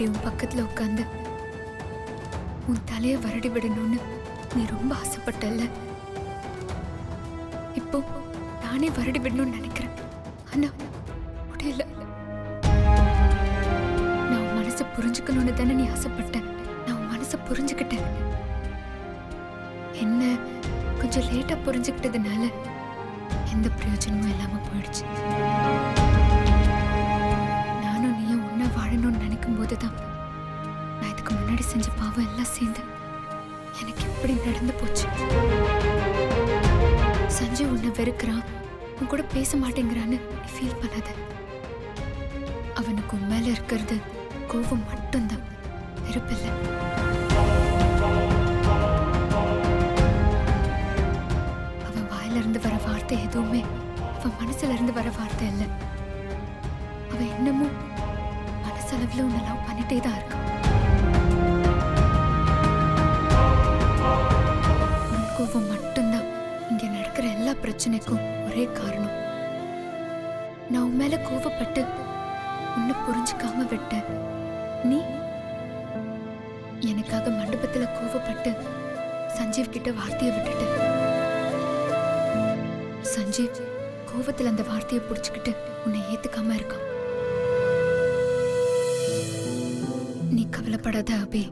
இப்படி உன் பக்கத்துல உட்காந்து உன் தலைய வருடி விடணும்னு நீ ரொம்ப ஆசைப்பட்டல்ல. இப்போ நானே வருடி விடணும்னு நினைக்கிறேன். ஆனா முடியல. நான் உன் மனசை புரிஞ்சுக்கணும்னு தானே நீ ஆசைப்பட்ட. நான் உன் மனசை புரிஞ்சுக்கிட்டேன். என்ன கொஞ்சம் லேட்டா புரிஞ்சுக்கிட்டதுனால எந்த பிரயோஜனமும் இல்லாம போயிடுச்சு. நானும் நீயும் ஒன்னா வாழணும்னு நினைக்கும் போதுதான் நான் இதுக்கு முன்னாடி செஞ்ச பாவம் எல்லாம் சேர்ந்து எனக்கு எப்படி நடந்து போச்சு. சஞ்சய் உன்னை வெறுக்கிறான், உன் கூட பேச மாட்டேங்கிறான்னு ஃபீல் பண்ணாத. அவனுக்கு உன் மேல இருக்கிறது கோபம் மட்டும்தான், வெறுப்பில்லை. அவன் வாயில இருந்து வர வார்த்தை எதுவுமே அவன் மனசுல இருந்து வர வார்த்தை இல்லை. அவன் இன்னமும் மனசளவுல உன்னை லவ் பண்ணிட்டே தான் இருக்கான். கோபம் மட்டும்தான் இங்க நடக்கிற எல்லா பிரச்சனைக்கும் ஒரே காரணம். நான் உன் மேல கோபப்பட்டு உன்னை புரிஞ்சுக்காம விட்டேன். நீ எனக்காக மண்டபத்துல கோபப்பட்டு சஞ்சீவ் கிட்ட வார்த்தையை விட்டுட்ட. சஞ்சீவ் கோபத்துல அந்த வார்த்தையை புடிச்சுக்கிட்டு உன்னை ஏத்துக்காம இருக்கான். நீ கவலைப்படாத அபி.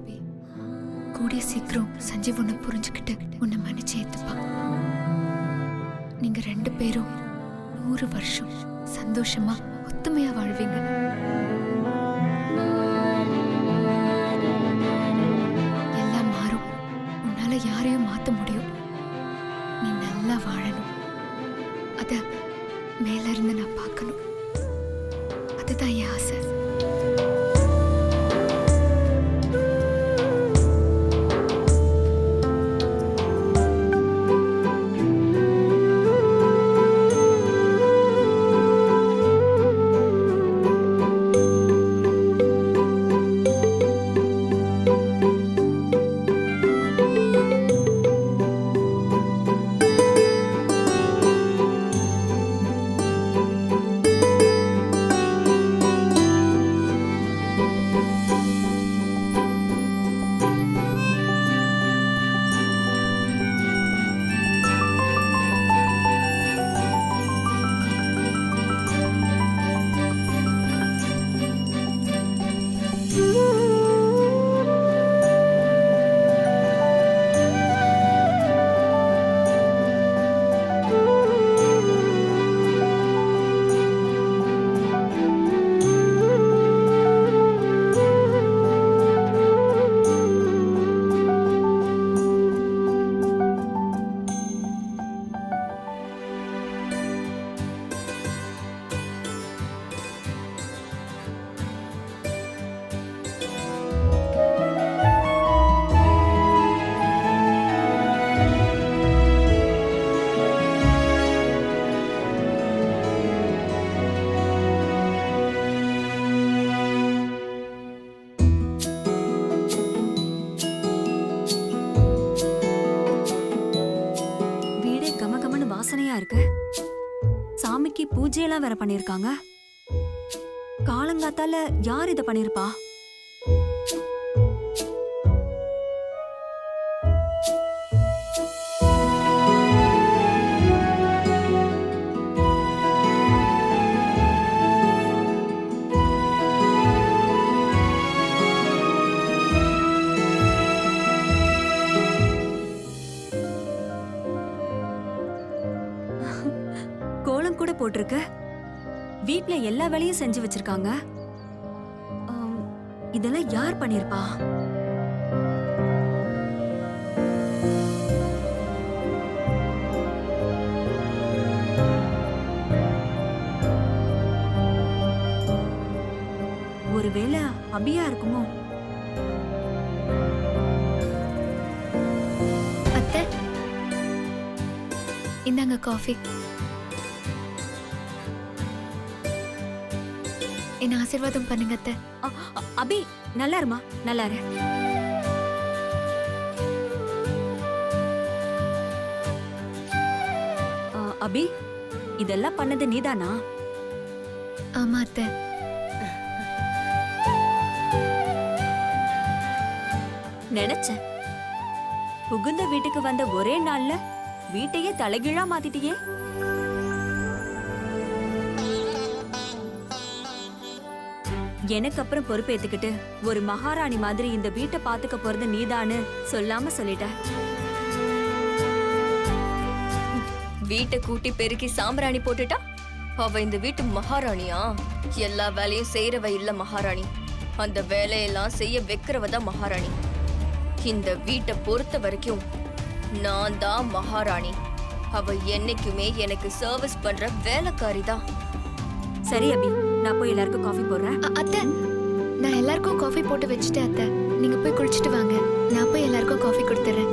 கூடிய சீக்கிரம் சஞ்சீவ் உன்னை புரிஞ்சுக்கிட்டு உன்னை மன்னிச்சு ஏத்துப்பான். நீங்க 2 பேரும் 100 வருஷம் சந்தோஷமா ஒத்துமையா வாழ்வீங்க. எல்லாம் மாறும். உன்னால யாரையும் மாத்த முடியும். நீ நல்லா வாழணும். அத மேல இருந்து நான் பார்க்கணும். அதுதான் என் ஆசை. வாசனையா இருக்கு. சாமிக்கு பூஜையெல்லாம் வேற பண்ணிருக்காங்க. காலங்காத்தால யார் இத பண்ணிருப்பா? கோலம் கூட போட்டிருக்கு. வீட்ல எல்லா வேலையும் செஞ்சு வச்சிருக்காங்க. இதெல்லாம் யார் பண்ணிருப்பா? ஒருவேளை அபியா இருக்குமோ? அத்தை, இந்தாங்க காஃபி. என்ன ஆசீர்வாதம் பண்ணுங்க அத்தை. அபி நல்லா இருமா, நல்லா இரு. அபி இதெல்லாம் பண்ணது நீதானா? ஆமா அத்தை. நினைச்சேன். புகுந்த வீட்டுக்கு வந்த ஒரே நாள்ல வீட்டையே தலைகீழா மாத்திட்டியே. எனக்கு அப்புறம் பொறுப்பேத்துக்கிட்டு ஒரு மகாராணி மாதிரி இந்த வீட்டை பாத்துக்க போறது நீதான்னு சொல்லாம சொல்லிட்ட. வீட்டை கூட்டி பெருக்கி சாம்பிராணி போட்டுட்டா அவ இந்த வீட்டு மகாராணியா? எல்லா வேலையும் செய்யறவ இல்ல மகாராணி, அந்த வேலையெல்லாம் செய்ய வைக்கிறவ தான் மகாராணி. இந்த வீட்டை பொறுத்த வரைக்கும் நான் தான் மகாராணி. அவ என்னைக்குமே எனக்கு சர்வீஸ் பண்ற வேலைக்காரி தான். சரி அபி, நான் போய் எல்லாருக்கும் காஃபி போடுறேன். அத்தை, நான் எல்லாருக்கும் காஃபி போட்டு வச்சுட்டேன் அத்தை. நீங்க போய் குளிச்சுட்டு வாங்க, நான் போய் எல்லாருக்கும் காஃபி கொடுத்துறேன்.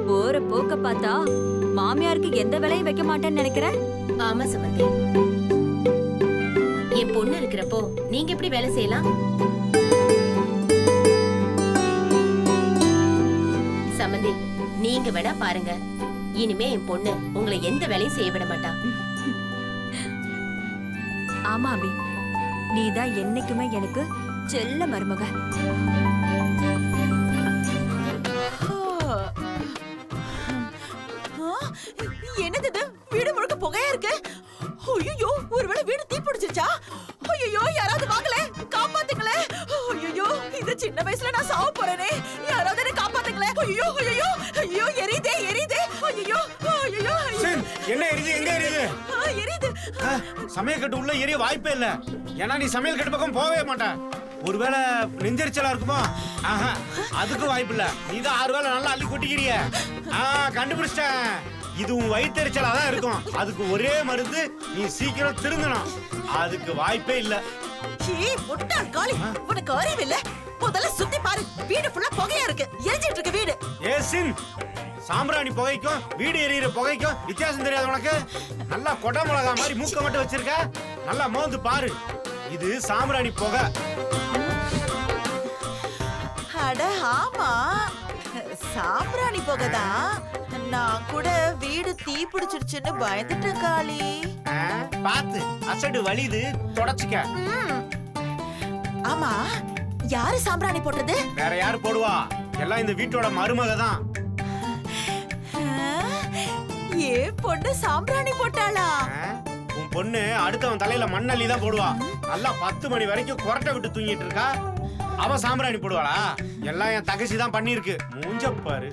போற போக்க பார்த்தா மாமியாருக்கு எந்த வேலையும் வைக்க மாட்டேன்னு நினைக்கிறேன். ஆமா சமந்தி, என் பொண்ணு இருக்கிறப்போ நீங்க எப்படி வேலை செய்யலாம்? சமந்தி, நீங்க வேணா பாருங்க, இனிமே என் பொண்ணு உங்களை எந்த வேலையும் செய்ய விட மாட்டா. ஆமா அபி, நீதான் என்னைக்குமே எனக்கு செல்ல மருமக. என்னது இது? வீடு முழுக்க புகையா இருக்கு. ஐயோ, ஒருவேளை வீடு தீ பிடிச்சிருச்சா? ஐயோ, யாராவது வாங்கல, காப்பாத்துங்களே. ஐயோ, இந்த சின்ன வயசுல நான் சாவ போறேனே, யாராவது என்ன காப்பாத்துங்களே. ஐயோ ஐயோ ஐயோ, எரியுதே எரியுதே. ஐயோ ஐயோ, என்ன எரியுது? எங்க எரியுது? எரியுது. சமையல் கட்டு உள்ள எரிய வாய்ப்பே இல்ல. ஏன்னா நீ சமையல் கட்டு பக்கம் போகவே மாட்ட. ஒருவேளை நெஞ்சரிச்சலா இருக்குமோ? ஆஹா, அதுக்கும் வாய்ப்பு இல்ல. நீதான் 6 வேளை நல்லா அள்ளி கொட்டிக்கிறிய. கண்டுபிடிச்சிட்டேன். இது உன் வயிற்றுச்சலா தான் இருக்கும். அதுக்கு ஒரே மருந்து, நீ சீக்கிரம் திருந்தணும். அதுக்கு வாய்ப்பே இல்ல. முட்டாள் காளி, உனக்கு அறிவு இல்ல. முதல்ல சுத்தி பாரு, வீடு ஃபுல்லா புகையா இருக்கு, எரிஞ்சிட்டு இருக்கு வீடு. ஏசின், சாம்பிராணி புகைக்கும் வீடு எரியிற புகைக்கும் வித்தியாசம் தெரியாது உனக்கு? நல்லா கொடை மிளகா மாதிரி மூக்க மட்டும் வச்சிருக்க. நல்லா மோந்து பாரு, இது சாம்பிராணி புகை. அட ஆமா, சாம்பிராணி புகைதான். நான் கூட வீடு தீ பிடிச்சிருச்சுன்னு பயந்துட்டேன் காளி. பாத்து அசடு வலிது, தொடச்சுக்க. ஆமா, யாரு சாம்பிராணி போட்டது? வேற யாரு போடுவா? எல்லாம் இந்த வீட்டோட மருமக தான். ஏ பொண்ணு சாம்பிராணி போட்டாளா? உன் பொண்ணு அடுத்தவன் தலையில மண்ணள்ளி தான் போடுவா. நல்லா 10 மணி வரைக்கும் கொரட்டை விட்டு தூங்கிட்டு இருக்கா. அவ சாம்பிராணி போடுவாளா? எல்லாம் என் தகசி தான் பண்ணிருக்கு. மூஞ்ச பாரு.